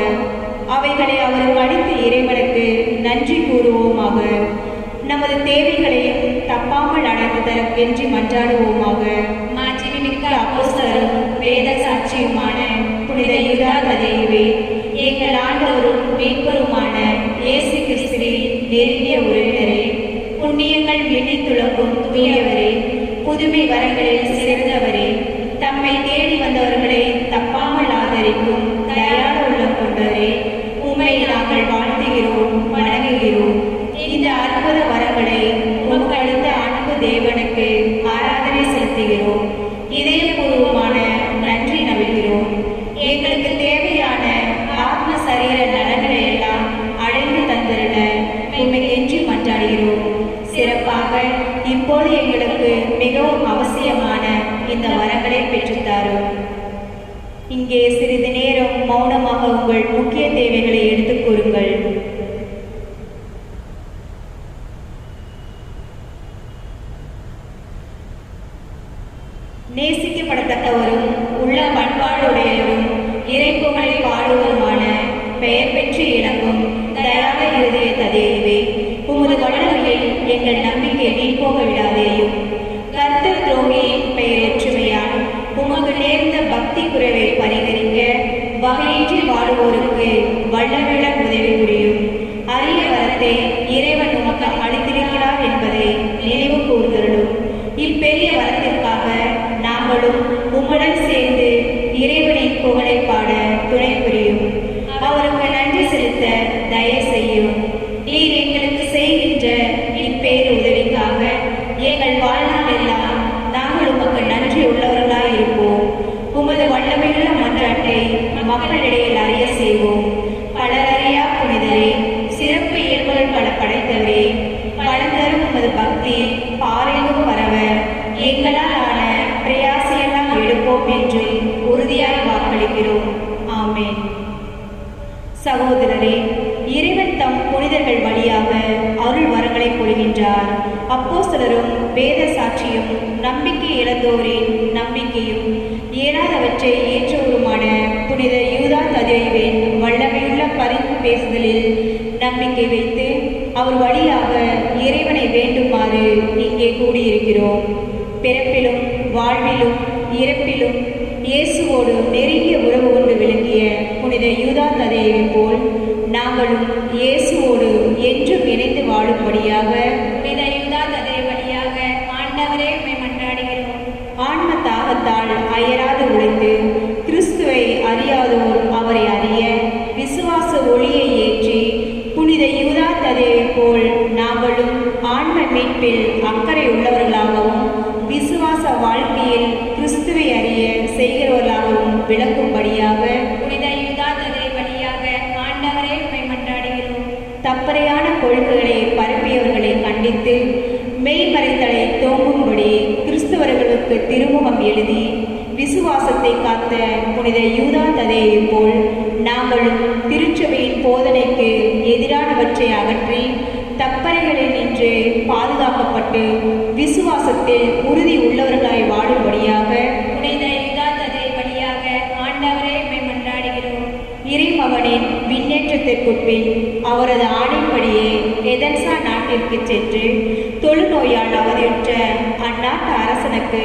அவைகளை அவருக்கு அளித்த இறைவனுக்கு நன்றி கூறுவோமாக. நமது தேவைகளையும் தப்பாமல் அடைந்து தர கெஞ்சி மன்றாடுவோமாக. மாட்சிமிக்க அப்போஸ்தலரும் வேத சாட்சியுமான புனித யூதா ததேயுவே, எங்கள் ஆண்டவரும் மீட்பருமான இயேசு கிறிஸ்துவின் நெருங்கிய உறவினரே, புண்ணியங்கள் விண்ணை துளக்கும் தூயவரே, புதுமை வரங்களில் சிறந்தவரே, தம்மை தேடி வந்தவர்களை தப்பாமல் ஆதரிக்கும் தயாள உள்ளம் கொண்டவரே, உம்மை நாங்கள் வாழ்த்துகிறோம், வணங்குகிறோம். இந்த அற்புத வரங்களை உமக்கு அளித்த அன்பு தேவனுக்கு ஆராதனை செலுத்துகிறோம். இதயபூர்வமான நன்றி நவிழ்கிறோம். எங்களுக்கு தேவையான ஆத்ம சரீர நலன்களை எல்லாம் அடைந்து தந்திருட உம்மை கெஞ்சி மன்றாடுகிறோம். சிறப்பாக இப்போது எங்களுக்கு மிகவும் அவசியமான இந்த வரங்களை பெற்றுத்தாரும். இங்கே சிறிது நேரம் மௌனமாக உங்கள் முக்கிய தேவைகளை எடுத்துக் கூறுங்கள். நேசிக்கப்படத்தக்கவரும் உள்ள பண்பாடுடையவரும் இறைப்புகழை பாடுவருமான பெயர் பெற்று இணங்கும் தயாள இருதய ததேயுவே, உமது வல்லமையில் எங்கள் நம்பிக்கை நீப்போக விடாதேயும். கர்த்தர் துரோகியின் பெயரொற்றுமையால் உமக்கு நேர்ந்த பக்தி குறைவை பரிகரிக்க வகையின்றி வாடுவோருக்கு வல்லமையுள்ள உதவி புரியும். அரிய வரத்தை இறைவன் உமக்கு அளித்திருக்கிறார் என்பதை நினைவு கூர்ந்தருளும். இப்பெரிய வரத்திற்காக நாங்களும் உம்முடன் செய்யும். நீர் எங்களுக்கு செய்கின்ற இப்பேறு உதவிக்காக எங்கள் வாழ்நாள் எல்லாம் நாங்கள் உமக்கு நன்றி உள்ளவர்களாய் இருப்போம். உமது வல்லமையுள்ள மன்றாட்டை மக்களிடையில் அறிய செய்வோம். பலரறியா புனிதரே, சிறப்பு இயல்புகள் பல படைத்தவரே, பலந்தரும் உமது பக்தி பாரெங்கும் பரவ எங்களால் ஆன பிரயாசையெல்லாம் எடுப்போம் என்று உறுதியாய் வாக்களிக்கிறோம். ஆமென். சகோதரரே, இறைவன் தம் புனிதர்கள் வழியாக அருள் வரங்களை பொழிகின்றார். அப்போஸ்தலரும் வேத சாட்சியும் நம்பிக்கை இழந்தோரின் நம்பிக்கையும் இயலாதவற்றை ஏற்றவருமான புனித யூதா ததேயுவின் வல்லமையுள்ள பரிந்து பேசுதலில் நம்பிக்கை வைத்து அவர் வழியாக இறைவனை வேண்டுமாறு இங்கே கூடியிருக்கிறோம். பிறப்பிலும் வாழ்விலும் இறப்பிலும் இயேசுவோடு நெருங்கிய உறவு கொண்டு விளங்கிய புனித யூதா ததேயுவை போல் நாங்களும் இயேசுவோடு என்றும் இணைந்து வாழும்படியாக புனித யூதா ததேயு வழியாக ஆண்டவரே உம்மை மன்றாடுகிறோம். ஆன்ம தாகத்தால் அயராது உழைத்து கிறிஸ்துவை அறியாதோர் அவரை அறிய விசுவாச ஒளியை ஏற்றி புனித யூதா ததேயுவை போல் நாங்களும் ஆன்ம மீட்பில் அக்கறை உள்ளவர்களாகவும் விசுவாச வாழ்க்கையில் கிறிஸ்துவை அறிய செய்கிறவர்களாகவும் விளங்கும்படியாக புனித யூதா ததேயு வழியாக ஆண்டவரே உம்மை மன்றாடுகிறோம். தப்பறையான கொள்கைகளை பரப்பியவர்களை கண்டித்து மெய்மறைத்தலை தோங்கும்படி கிறிஸ்தவர்களுக்கு திருமுகம் எழுதி விசுவாசத்தை காத்த புனித யூதா ததேயுவை போல் நாங்களும் திருச்சபையின் போதனைக்கு எதிரானவற்றை அகற்றி தப்பறைகளில் நின்று பாதுகாக்கப்பட்டு விசுவாசத்தில் உறுதி உள்ளவர்களாய் வாழும்படியாக புனித யூதா ததேயு வழியாக ஆண்டவரே உம்மை மன்றாடுகிறோம். இறைமகனின் விண்ணேற்றத்திற்கு பின் அவரது ஆணைப்படியே எதன்சா நாட்டிற்கு சென்று தொழுநோயால் அவதியுற்ற அந்நாட்டு அரசனுக்கு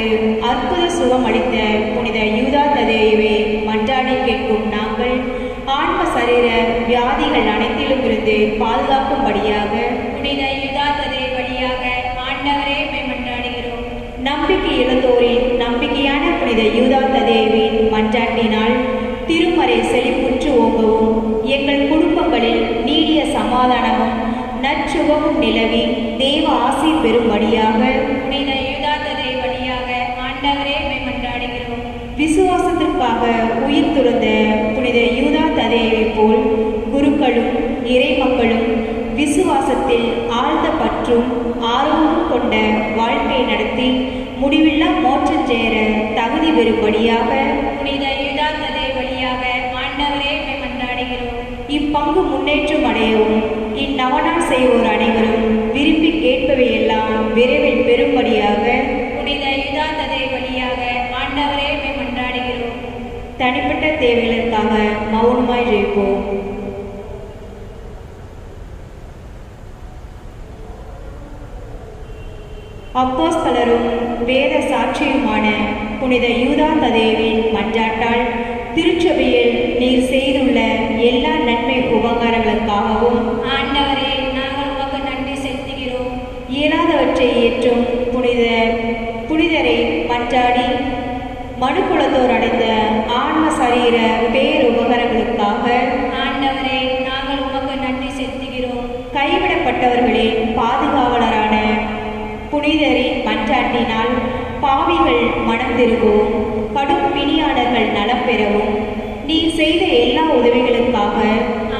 அற்புத சுகம் அளித்த புனித யூதா ததேயுவை மன்றாடி கேட்கும் நாங்கள் ஆன்ம சரீர வியாதிகள் அனைத்திலும் இருந்து பாதுகாக்கும்படியாக புனித யூதா ததேயு வழியாக ஆண்டவரே உம்மை மன்றாடுகிறோம். நம்பிக்கை இழந்தோரின் நம்பிக்கையான புனித யூதா ததேயுவின் மன்றாட்டினால் திருமறை செழிப்புற்று ஓங்கவும் எங்கள் குடும்பங்களில் நீடிய சமாதானமும் நற்சுகமும் நிலவி தேவ ஆசி பெறும்படியாக புனித யூதா ததேயு வழியாக ஆண்டவரே உம்மை மன்றாடுகிறோம். விசுவாசத்திற்காக உயிர் துறந்த புனித யூதா ததேயுவை போல் குருக்களும் இறைமக்களும் விசுவாசத்தில் ஆழ்ந்த பற்றும் ஆர்வமும் கொண்ட வாழ்க்கை நடத்தி முடிவில்லா மோட்சம் சேர தகுதி பெறும்படியாக புனித யூதா ததேயு வழியாக ஆண்டவரே உம்மை மன்றாடுகிறோம். இப்பங்கு முன்னேற்றம் அடையவும் இந்நவநாள் செய்வோர் அனைவரும் விரும்பி கேட்பவை எல்லாம் விரைவில் பெறும்படியாக புனித யூதா ததேயு வழியாக ஆண்டவரே உம்மை மன்றாடுகிறோம். தனிப்பட்ட தேவைகளுக்காக மௌனமாய் ஜெயிப்போம். அப்போஸ்தலரும் வேத சாட்சியுமான புனித யூதா ததேயுவின் மன்றாட்டால் திருச்சபையில் நீர் செய்துள்ள எல்லா நன்மை உபகாரங்களுக்காகவும் ஆண்டவரே நாங்கள் உமக்கு நன்றி செலுத்துகிறோம். இயலாதவற்றை ஏற்றும் புனிதரை மன்றாடி மனுக்குலத்தோர் அடைந்த ஆன்ம சரீர பேருபகாரங்களுக்காக ஆண்டவரே நாங்கள் உமக்கு நன்றி செலுத்துகிறோம். கைவிடப்பட்டவர்களின் பாதுகாவலரான புனிதரின் மன்றாட்டினால் பாவிகள் மனம் திரும்பவும் கடும் பிணியாளர்கள் நலம் பெறவும் நீர் செய்த எல்லா உதவிகளுக்காக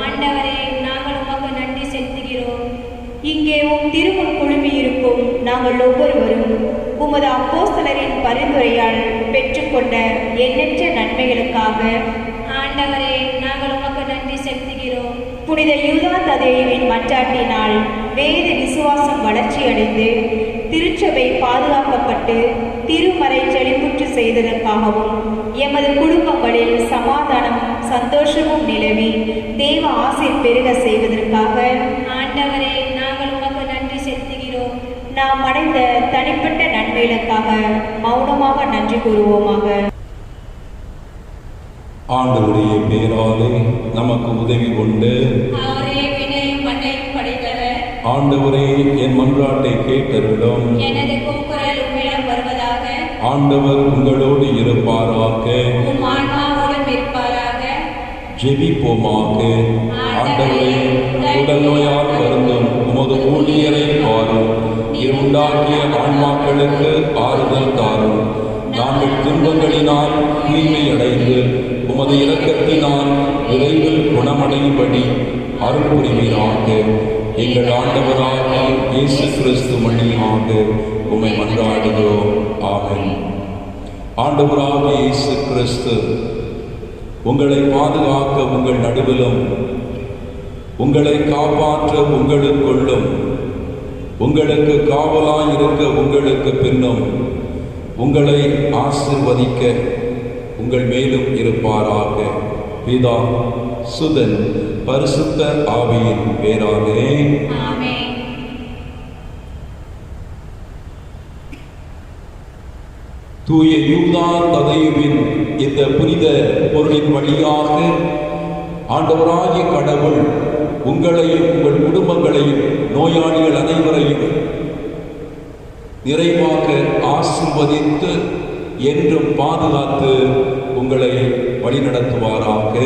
ஆண்டவரே நாங்கள் உமக்கு நன்றி செலுத்துகிறோம். இங்கே உம் திருமுன் குழுமியிருக்கும் நாங்கள் ஒவ்வொருவரும் உமது அப்போஸ்தலரின் பரிந்துரையால் பெற்றுக்கொண்ட எண்ணற்ற நன்மைகளுக்காக ஆண்டவரே நாங்கள் உமக்கு நன்றி செலுத்துகிறோம். புனித யூதா ததேயுவின் மன்றாட்டினால் வேத விசுவாசம் வளர்ச்சியடைந்து திருச்சபை பாதுகாக்கப்பட்டு திருமறை செழிப்புற்று செய்ததற்காகவும் எமது குடும்பங்களில் சமாதானமும் சந்தோஷமும் நிலவி தேவ ஆசீர் பெருக செய்வதற்காக ஆண்டவரே நாங்கள் உமக்கு நன்றி செலுத்துகிறோம். நாம் அடைந்த தனிப்பட்ட நன்மைகளுக்காக மௌனமாக நன்றி கூறுவோமாக. ஆண்டவருடைய பேராலே நமக்கு உதவி கொண்டு அவரே விண்ணையும் மண்ணையும் படைத்தவர். ஆண்டவரே என் மன்றாட்டை கேட்டருளும். எனது கூக்குரல் உம்மிடம் வருவதாக. ஆண்டவர் உங்களோடு இருப்பாராக. உம் ஆன்மாவோடும் இருப்பாராக. ஜெபிப்போமாக. ஆண்டவரே, உடல் நோயால் வருந்தும் உமது ஊழியரை பாரும். நீர் உண்டாக்கிய ஆன்மாக்களுக்கு ஆறுதல் தாரும். நாங்கள் துன்பங்களினால் தூய்மை அடைந்து உமது இரக்கத்தினால் விரைவில் குணமடையும்படி அருள் புரிவீராக. எங்கள் ஆண்டவராகிய இயேசு கிறிஸ்து வழியாக உம்மை மன்றாடுகிறோம். ஆமென். ஆண்டவராகிய இயேசு கிறிஸ்து உங்களை பாதுகாக்க உங்கள் நடுவிலும், உங்களை காப்பாற்ற உங்களுக்குள்ளும், உங்களுக்கு காவலாயிருக்க உங்களுக்கு பின்னும், உங்களை ஆசீர்வதிக்க உங்கள் மேலும் இருப்பாராக. பிதா, சுதன், பரிசுத்த ஆவியின் பேராலே ஆமென். தூய யூதா ததையுவின் இந்த புனித பொருளின் வழியாக ஆண்டவராகிய கடவுள் உங்களையும் உங்கள் குடும்பங்களையும் நோயாளிகள் அனைவரையும் நிறைவாக ஆசீர்வதித்து என்றும் பாதுகாத்து உங்களை வழிநடத்துவாராக.